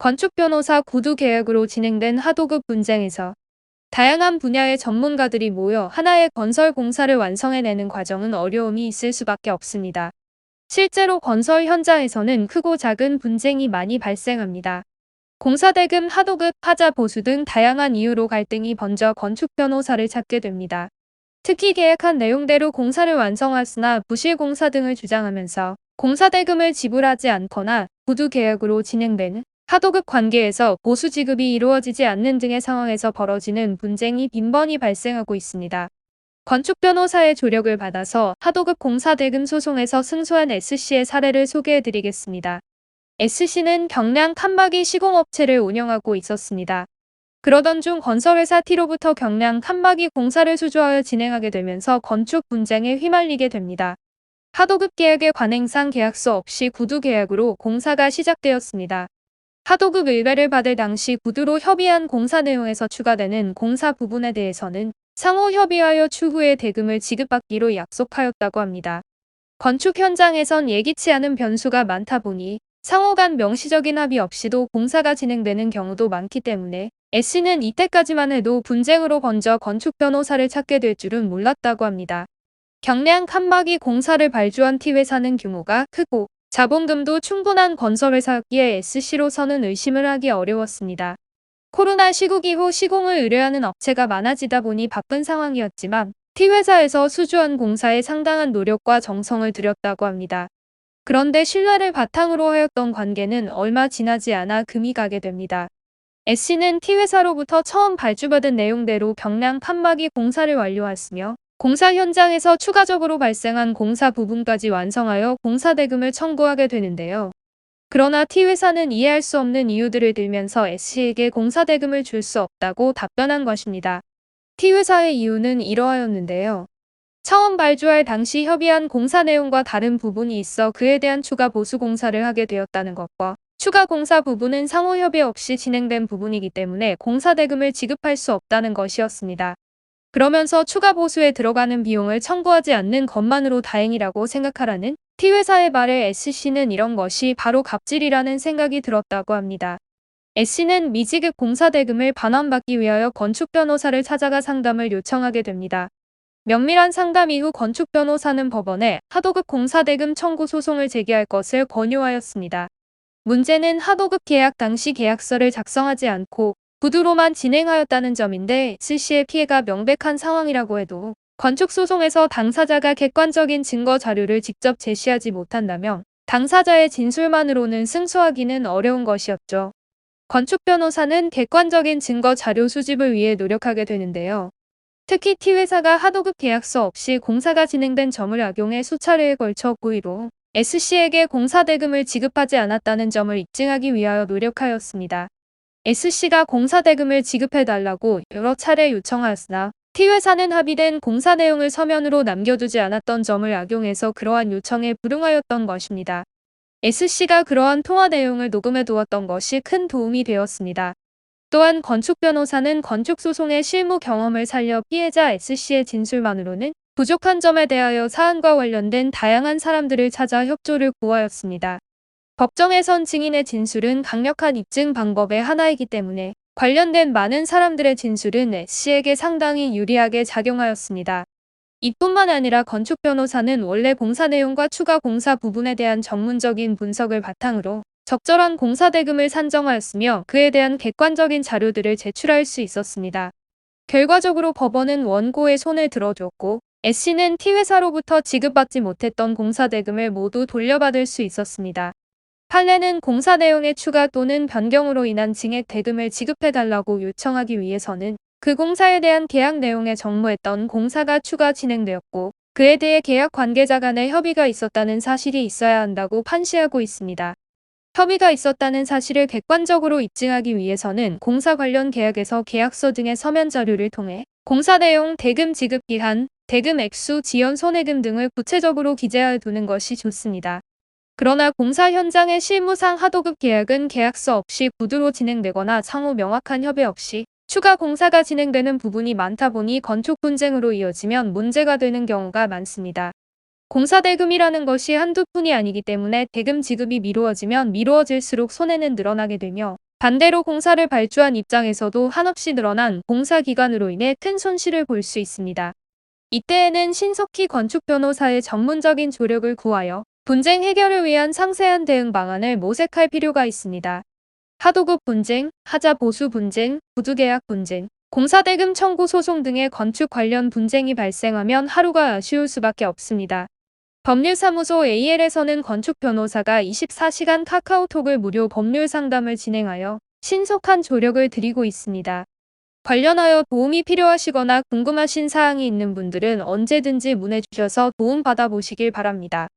건축 변호사 구두 계약으로 진행된 하도급 분쟁에서 다양한 분야의 전문가들이 모여 하나의 건설 공사를 완성해내는 과정은 어려움이 있을 수밖에 없습니다. 실제로 건설 현장에서는 크고 작은 분쟁이 많이 발생합니다. 공사대금, 하도급, 하자 보수 등 다양한 이유로 갈등이 번져 건축 변호사를 찾게 됩니다. 특히 계약한 내용대로 공사를 완성하거나 부실 공사 등을 주장하면서 공사대금을 지불하지 않거나 구두 계약으로 진행되는 하도급 관계에서 보수 지급이 이루어지지 않는 등의 상황에서 벌어지는 분쟁이 빈번히 발생하고 있습니다. 건축 변호사의 조력을 받아서 하도급 공사대금 소송에서 승소한 S씨의 사례를 소개해드리겠습니다. S씨는 경량 칸막이 시공업체를 운영하고 있었습니다. 그러던 중 건설회사 T로부터 경량 칸막이 공사를 수주하여 진행하게 되면서 건축 분쟁에 휘말리게 됩니다. 하도급 계약의 관행상 계약서 없이 구두 계약으로 공사가 시작되었습니다. 하도급 의뢰를 받을 당시 구두로 협의한 공사 내용에서 추가되는 공사 부분에 대해서는 상호 협의하여 추후에 대금을 지급받기로 약속하였다고 합니다. 건축 현장에선 예기치 않은 변수가 많다 보니 상호 간 명시적인 합의 없이도 공사가 진행되는 경우도 많기 때문에 S씨는 이때까지만 해도 분쟁으로 번져 건축 변호사를 찾게 될 줄은 몰랐다고 합니다. 경량 칸막이 공사를 발주한 T회사는 규모가 크고 자본금도 충분한 건설회사였기에 S씨로서는 의심을 하기 어려웠습니다. 코로나 시국 이후 시공을 의뢰하는 업체가 많아지다 보니 바쁜 상황이었지만 T회사에서 수주한 공사에 상당한 노력과 정성을 들였다고 합니다. 그런데 신뢰를 바탕으로 하였던 관계는 얼마 지나지 않아 금이 가게 됩니다. S씨는 T회사로부터 처음 발주받은 내용대로 경량 칸막이 공사를 완료했으며 공사 현장에서 추가적으로 발생한 공사 부분까지 완성하여 공사 대금을 청구하게 되는데요. 그러나 T회사는 이해할 수 없는 이유들을 들면서 S씨에게 공사 대금을 줄 수 없다고 답변한 것입니다. T회사의 이유는 이러하였는데요. 처음 발주할 당시 협의한 공사 내용과 다른 부분이 있어 그에 대한 추가 보수 공사를 하게 되었다는 것과 추가 공사 부분은 상호 협의 없이 진행된 부분이기 때문에 공사 대금을 지급할 수 없다는 것이었습니다. 그러면서 추가 보수에 들어가는 비용을 청구하지 않는 것만으로 다행이라고 생각하라는 T회사의 말에 S씨는 이런 것이 바로 갑질이라는 생각이 들었다고 합니다. S씨는 미지급 공사 대금을 반환받기 위하여 건축 변호사를 찾아가 상담을 요청하게 됩니다. 면밀한 상담 이후 건축 변호사는 법원에 하도급 공사 대금 청구 소송을 제기할 것을 권유하였습니다. 문제는 하도급 계약 당시 계약서를 작성하지 않고 구두로만 진행하였다는 점인데 S씨의 피해가 명백한 상황이라고 해도 건축 소송에서 당사자가 객관적인 증거 자료를 직접 제시하지 못한다면 당사자의 진술만으로는 승소하기는 어려운 것이었죠. 건축 변호사는 객관적인 증거 자료 수집을 위해 노력하게 되는데요. 특히 T회사가 하도급 계약서 없이 공사가 진행된 점을 악용해 수차례에 걸쳐 고의로 S씨에게 공사 대금을 지급하지 않았다는 점을 입증하기 위하여 노력하였습니다. S씨가 공사 대금을 지급해달라고 여러 차례 요청하였으나 T회사는 합의된 공사 내용을 서면으로 남겨두지 않았던 점을 악용해서 그러한 요청에 불응하였던 것입니다. S씨가 그러한 통화 내용을 녹음해 두었던 것이 큰 도움이 되었습니다. 또한 건축 변호사는 건축 소송의 실무 경험을 살려 피해자 S씨의 진술만으로는 부족한 점에 대하여 사안과 관련된 다양한 사람들을 찾아 협조를 구하였습니다. 법정에선 증인의 진술은 강력한 입증 방법의 하나이기 때문에 관련된 많은 사람들의 진술은 S씨에게 상당히 유리하게 작용하였습니다. 이뿐만 아니라 건축 변호사는 원래 공사 내용과 추가 공사 부분에 대한 전문적인 분석을 바탕으로 적절한 공사 대금을 산정하였으며 그에 대한 객관적인 자료들을 제출할 수 있었습니다. 결과적으로 법원은 원고의 손을 들어줬고 S씨는 T회사로부터 지급받지 못했던 공사 대금을 모두 돌려받을 수 있었습니다. 판례는 공사 내용의 추가 또는 변경으로 인한 증액 대금을 지급해달라고 요청하기 위해서는 그 공사에 대한 계약 내용에 정무했던 공사가 추가 진행되었고 그에 대해 계약 관계자 간의 협의가 있었다는 사실이 있어야 한다고 판시하고 있습니다. 협의가 있었다는 사실을 객관적으로 입증하기 위해서는 공사 관련 계약에서 계약서 등의 서면 자료를 통해 공사 내용, 대금 지급 기한, 대금 액수, 지연 손해금 등을 구체적으로 기재하여 두는 것이 좋습니다. 그러나 공사 현장의 실무상 하도급 계약은 계약서 없이 구두로 진행되거나 상호 명확한 협의 없이 추가 공사가 진행되는 부분이 많다 보니 건축 분쟁으로 이어지면 문제가 되는 경우가 많습니다. 공사 대금이라는 것이 한두 푼이 아니기 때문에 대금 지급이 미루어지면 미루어질수록 손해는 늘어나게 되며 반대로 공사를 발주한 입장에서도 한없이 늘어난 공사 기간으로 인해 큰 손실을 볼 수 있습니다. 이때에는 신속히 건축 변호사의 전문적인 조력을 구하여 분쟁 해결을 위한 상세한 대응 방안을 모색할 필요가 있습니다. 하도급 분쟁, 하자 보수 분쟁, 구두계약 분쟁, 공사대금 청구 소송 등의 건축 관련 분쟁이 발생하면 하루가 아쉬울 수밖에 없습니다. 법률사무소 AL에서는 건축 변호사가 24시간 카카오톡을 무료 법률 상담을 진행하여 신속한 조력을 드리고 있습니다. 관련하여 도움이 필요하시거나 궁금하신 사항이 있는 분들은 언제든지 문의 주셔서 도움 받아보시길 바랍니다.